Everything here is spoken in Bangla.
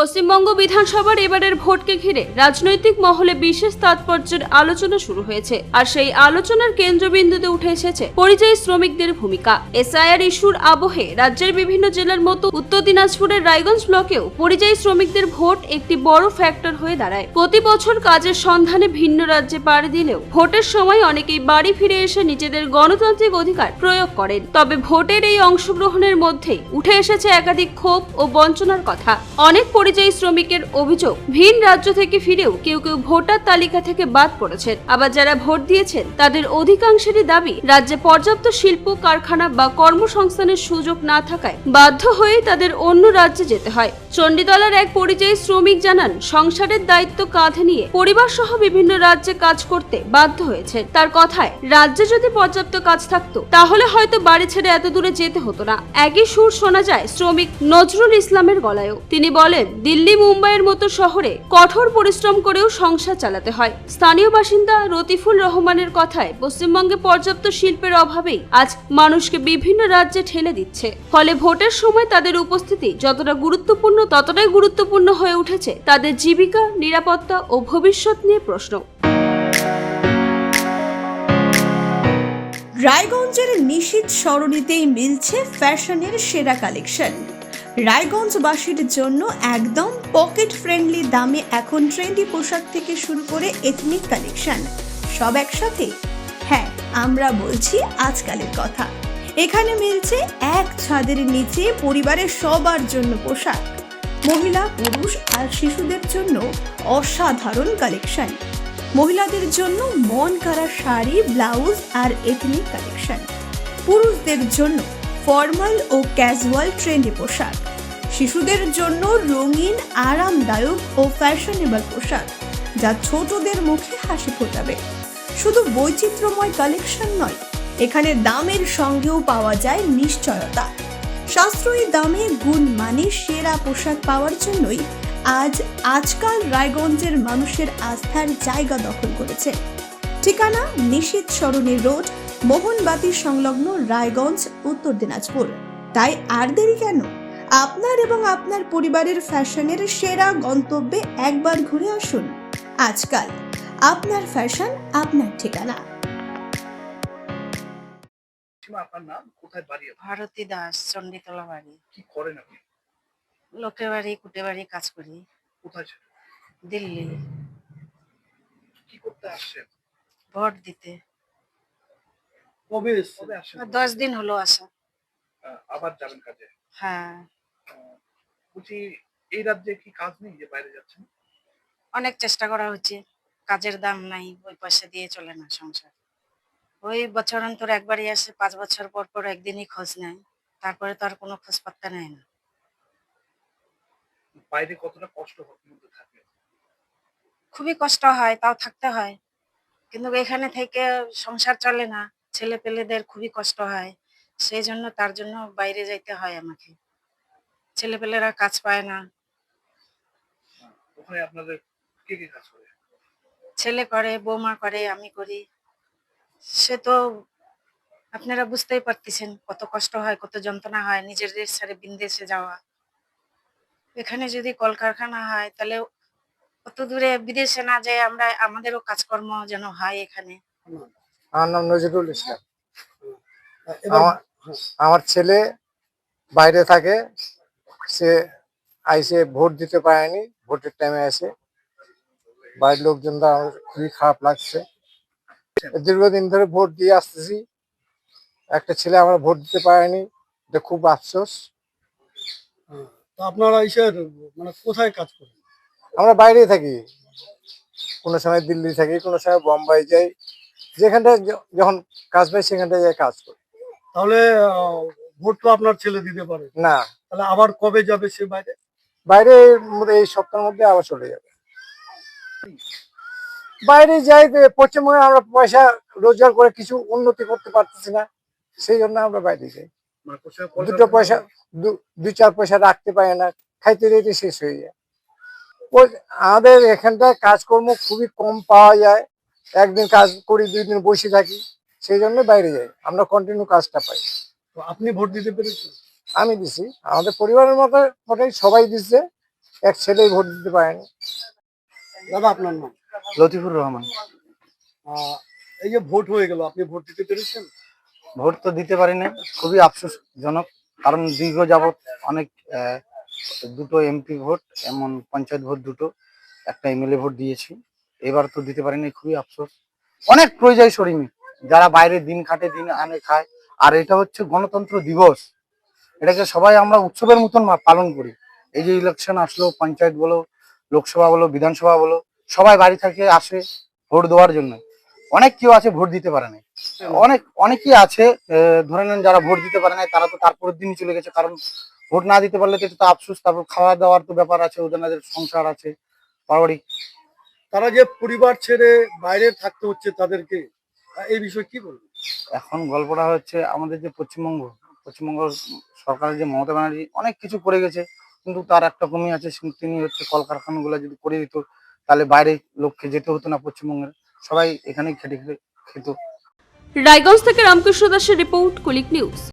পশ্চিমবঙ্গ বিধানসভার এবারের ভোটকে ঘিরে রাজনৈতিক মহলে বিশেষ তাৎপর্যের আলোচনা শুরু হয়েছে। আর সেই আলোচনার কেন্দ্রবিন্দুতে উঠে এসেছে পরিযায়ী শ্রমিকদের ভূমিকা। এসআইআর ইস্যুর আবহে রাজ্যের বিভিন্ন জেলার মতো উত্তর দিনাজপুরের রায়গঞ্জ ব্লকেও পরিযায়ী শ্রমিকদের ভোট একটি বড় ফ্যাক্টর হয়ে দাঁড়ায়। প্রতি বছর কাজের সন্ধানে ভিন্ন রাজ্যে পাড়ি দিলেও ভোটের সময় অনেকেই বাড়ি ফিরে এসে নিজেদের গণতান্ত্রিক অধিকার প্রয়োগ করেন। তবে ভোটের এই অংশগ্রহণের মধ্যেই উঠে এসেছে একাধিক ক্ষোভ ও বঞ্চনার কথা। অনেক পরিযায়ী শ্রমিকের অভিযোগ, ভিন রাজ্য থেকে ফিরেও কেউ কেউ ভোটার তালিকা থেকে বাদ পড়েছেন। আবার যারা ভোট দিয়েছেন তাদের অধিকাংশেরই দাবি, রাজ্যে পর্যাপ্ত শিল্প কারখানা বা কর্মসংস্থানের সুযোগ না থাকায় বাধ্য হয়ে তাদের অন্য রাজ্যে যেতে হয়। চণ্ডীতলার এক পরিযায়ী শ্রমিক জানান, সংসারের দায়িত্ব কাঁধে নিয়ে পরিবার সহ বিভিন্ন রাজ্যে কাজ করতে বাধ্য হয়েছেন। তার কথায়, রাজ্যে যদি পর্যাপ্ত কাজ থাকতো তাহলে হয়তো বাড়ি ছেড়ে এত দূরে যেতে হতো না। একই সুর শোনা যায় শ্রমিক নজরুল ইসলামের গলায়ও। তিনি বলেন, দিল্লি মুম্বাইয়ের মতো শহরে কঠোর পরিশ্রম করেও সংসার চালাতে হয়। স্থানীয় বাসিন্দা রতিফুল রহমানের কথায়, পশ্চিমবঙ্গে পর্যাপ্ত শিল্পের অভাবেই আজ মানুষকে বিভিন্ন রাজ্যে ঠেলে দিচ্ছে। ফলে ভোটের সময় তাদের উপস্থিতি যতটা গুরুত্বপূর্ণ ততটাই গুরুত্বপূর্ণ হয়ে উঠেছে তাদের জীবিকা, নিরাপত্তা ও ভবিষ্যৎ নিয়ে প্রশ্ন। রায়গঞ্জের নিশীথ সরণিতেই মিলছে ফ্যাশনের সেরা কালেকশন। রায়গঞ্জবাসীর জন্য একদম পকেট ফ্রেন্ডলি দামে এখন ট্রেন্ডি পোশাক থেকে শুরু করে এথনিক কালেকশন সব একসাথে। হ্যাঁ, আমরা বলছি আজকালের কথা। এখানে মিলছে এক ছাদের নিচে পরিবারের সবার জন্য পোশাক, মহিলা, পুরুষ আর শিশুদের জন্য অসাধারণ কালেকশন। মহিলাদের জন্য মন কাড়া শাড়ি, ব্লাউজ আর এথনিক কালেকশন। পুরুষদের জন্য ফর্মাল ও ক্যাজুয়াল ট্রেন্ডি পোশাক। শিশুদের জন্য রঙিন, আরামদায়ক ও ফ্যাশনেবল পোশাক, যা ছোটদের মুখে হাসি ফোটাবে। শুধু বৈচিত্র্যময় কালেকশন নয়, এখানে দামের সঙ্গেও পাওয়া যায় নিশ্চয়তা। সাশ্রয়ী দামে গুণমানে সেরা পোশাক পাওয়ার জন্যই আজকাল রায়গঞ্জের মানুষের আস্থার জায়গা দখল করেছে। ঠিকানা নিশীথ সরণি রোড, মোহনবাতি সংলগ্ন, রায়গঞ্জ, উত্তর দিনাজপুর। তাই আর দেরি কেন? আপনার এবং আপনার পরিবারের ফ্যাশনের সেরা গন্তব্যে একবার ঘুরে আসুন। আজকাল আপনার ফ্যাশন, আপনার ঠিকানা। আপনার নাম, কোথায় বাড়ি? ভারতী দাস, চণ্ডীতলা বাড়ি। কি করেন আপনি? লোকের বাড়ি, কুটে বাড়ি কাজ করি। কোথায় ছিল? দিল্লি। কি করতে আসছেন? ভোট দিতে। কবে আসছেন? 10 দিন হলো আসা। আবার যাবেন কাজে? হ্যাঁ, বলছি, এই রাজ্যে কি কাজ নেই যে বাইরে যাচ্ছেন? অনেক চেষ্টা করা হচ্ছে, কাজের দাম নাই, ওই পয়সা দিয়ে চলে না সংসার। ওই বছর অন্তর একবারই আসে, 5 বছর পর পর একদিনই খোঁজ নেয়, তারপরে তো আর কোনো খোঁজ পাত্তা নেয় না। বাইরে কতটা কষ্ট মধ্যে থাকে? খুবই কষ্ট হয়, তাও থাকতে হয়। কিন্তু এখানে থেকে সংসার চলে না, ছেলে পেলেদের খুবই কষ্ট হয়। সেই জন্য তার জন্য বাইরে যাইতে হয় আমাকে। ছেলে পেলেরা কাজ পায় না। ওখানে আপনাদের কে কে কাজ করে? ছেলে করে, বৌমা করে, আমি করি। সে তো আপনারা বুঝতেই পারতেছেন কত কষ্ট হয়, কত যন্ত্রণা হয় নিজের দেশ ছেড়ে বিদেশে যাওয়া। এখানে যদি কলকারখানা হয় তাহলে অত দূরে বিদেশে না যেয়ে আমরা আমাদেরও কাজকর্ম যেন হয় এখানে। আমার নাম নজরুল ইসলাম। আমার ছেলে বাইরে থাকে, সে আইসে ভোট দিতে পারেনি, ভোটের টাইমে আসে। বাড়ির লোকজনরা আমার খুবই খারাপ লাগছে। দীর্ঘদিন ধরে ভোট দিয়ে আসতেছি, একটা ছেলে আমার ভোট দিতে পারেনি, এটা খুব আফসোস। তো আপনারা এসে মানে কোথায় কাজ করেন? আমরা বাইরেই থাকি, কোনো সময় দিল্লি থাকি, কোনো সময় বোম্বাই যাই, যেখানটায় যখন কাজ পাই সেখানটায় যাই কাজ করি। তাহলে ভোট তো আপনার ছেলে দিতে পারে না, তাহলে আবার কবে যাবে সে বাইরে? বাইরে এই সপ্তাহের মধ্যে আবার চলে যাবে। বাইরে যাই, পশ্চিমবঙ্গে আমরা পয়সা রোজগার করে কিছু উন্নতি করতে পারতেছি না, সেই জন্য আমরা বাইরে যাই। মানে দুটো পয়সা, 2-4 পয়সা রাখতে পারে না, খাইতে দিতে শেষ হয়ে যায়। ওই আমাদের এখানটায় কাজকর্ম খুবই কম পাওয়া যায়, একদিন কাজ করি, 2 দিন বসে থাকি, সেই জন্য বাইরে যাই, আমরা কন্টিনিউ কাজটা পাই। তো আপনি ভোট দিতে পেরেছেন? আমি দিছি, আমাদের পরিবারের মতোই সবাই দিচ্ছে, এক ছেলেই ভোট দিতে পারেনি। দাদা আপনার নাম? লতিফুর রহমান। আহ, এই যে ভোট হয়ে গেল, আপনি ভোট দিতে পেরেছেন? ভোট তো দিতে পারিনি, খুবই আফসোসজনক। কারণ দীর্ঘ যাবৎ অনেক দুটো এমপি ভোট, এমন পঞ্চায়েত ভোট দুটো, একটা এমএলএ ভোট দিয়েছি, এবার তো দিতে পারিনি, খুবই আফসোস। অনেক পরিযায়ী শ্রমিক যারা বাইরে দিন খাটে, দিন আনে খায়, আর এটা হচ্ছে গণতন্ত্র দিবস, এটাকে সবাই আমরা উৎসবের মতন পালন করি। এই যে ইলেকশন আসলো, পঞ্চায়েত বলো, লোকসভা বলো, বিধানসভা বলো, সবাই বাড়ি থেকে আসে ভোট দেওয়ার জন্য। অনেক কেউ আছে ভোট দিতে পারে না, অনেকেই আছে ধরে নেন যারা ভোট দিতে পারে না, তারা তো তারপরের দিনই চলে গেছে। কারণ ভোট না দিতে পারলে তো এটা তো আফসোস, তারপর খাওয়া দাওয়ার তো ব্যাপার আছে, ওদের সংসার আছে, পারিবারিক। তারা যে পরিবার ছেড়ে বাইরে থাকতে হচ্ছে তাদেরকে, এই বিষয়ে কি বলবেন? এখন গল্পটা হচ্ছে আমাদের যে পশ্চিমবঙ্গ সরকারের যে মমতা ব্যানার্জি অনেক কিছু করে গেছে, কিন্তু তার একটা কমি আছে, তিনি হচ্ছে কলকারখানাগুলো যদি করে দিত তাহলে বাইরে লোককে যেতে হতো না, পশ্চিমবঙ্গের সবাই এখানেই খেটে খেতে খেত। রায়গঞ্জ থেকে রামকৃষ্ণ দাসের রিপোর্ট, কুলিক নিউজ।